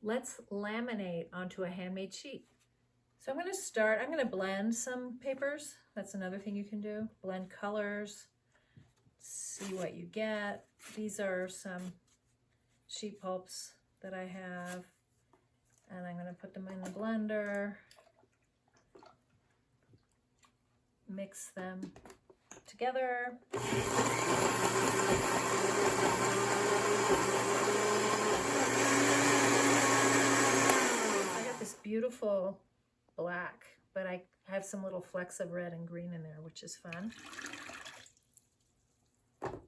let's laminate onto a handmade sheet. So I'm going to blend some papers. That's another thing you can do. Blend colors, see what you get. These are some sheet pulps that I have, and I'm going to put them in the blender, mix them together. I got this beautiful black, but I have some little flecks of red and green in there, which is fun.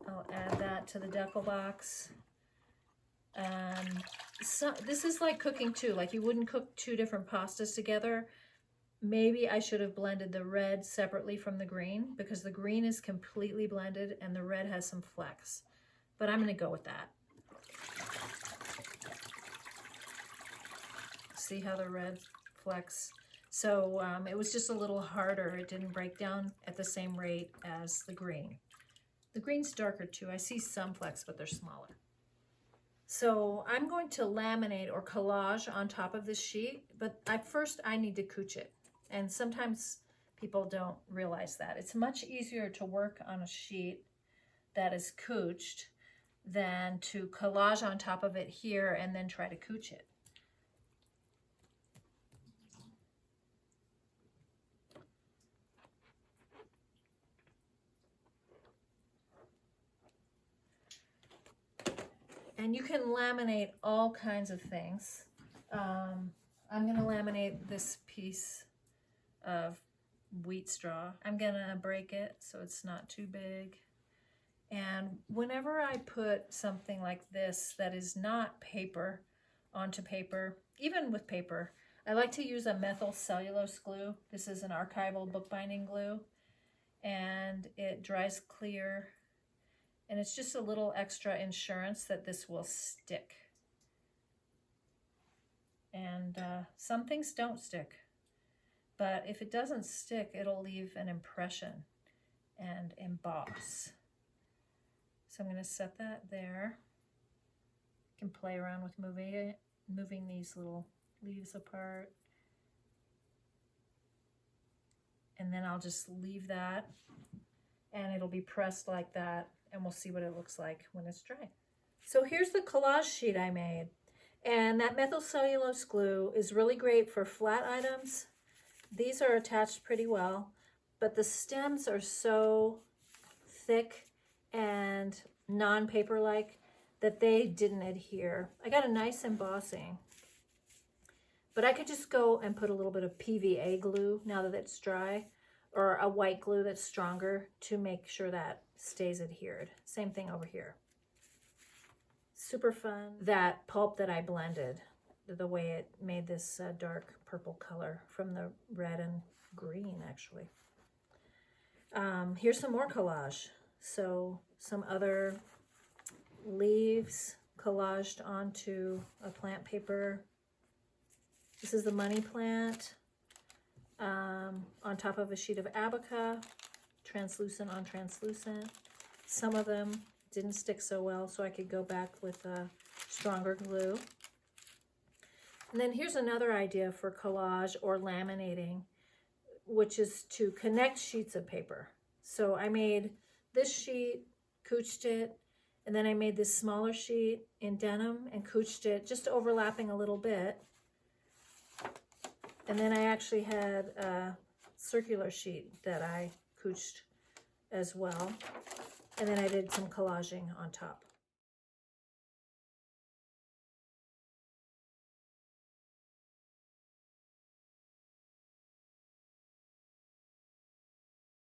I'll add that to the decal box. So this is like cooking too, like you wouldn't cook two different pastas together. Maybe I should have blended the red separately from the green, because the green is completely blended and the red has some flecks, but I'm gonna go with that. See how the red flecks? So it was just a little harder. It didn't break down at the same rate as the green. The green's darker too. I see some flecks, but they're smaller. So I'm going to laminate or collage on top of this sheet, but first I need to couch it. And sometimes people don't realize that. It's much easier to work on a sheet that is couched than to collage on top of it here and then try to couch it. And you can laminate all kinds of things. I'm going to laminate this piece of wheat straw. I'm going to break it so it's not too big. And whenever I put something like this that is not paper onto paper, even with paper, I like to use a methyl cellulose glue. This is an archival bookbinding glue, and it dries clear. And it's just a little extra insurance that this will stick. And some things don't stick, but if it doesn't stick, it'll leave an impression and emboss. So I'm going to set that there. You can play around with moving these little leaves apart. And then I'll just leave that, and it'll be pressed like that. And we'll see what it looks like when it's dry. So here's the collage sheet I made. And that methyl cellulose glue is really great for flat items. These are attached pretty well, but the stems are so thick and non-paper-like that they didn't adhere. I got a nice embossing, but I could just go and put a little bit of PVA glue now that it's dry, or a white glue that's stronger to make sure that stays adhered. Same thing over here. Super fun. That pulp that I blended, the way it made this dark purple color from the red and green, actually. Here's some more collage. So some other leaves collaged onto a plant paper. This is the money plant. On top of a sheet of abaca, translucent on translucent. Some of them didn't stick so well, so I could go back with a stronger glue. And then here's another idea for collage or laminating, which is to connect sheets of paper. So I made this sheet, couched it, and then I made this smaller sheet in denim and couched it, just overlapping a little bit. And then I actually had a circular sheet that I couched as well. And then I did some collaging on top.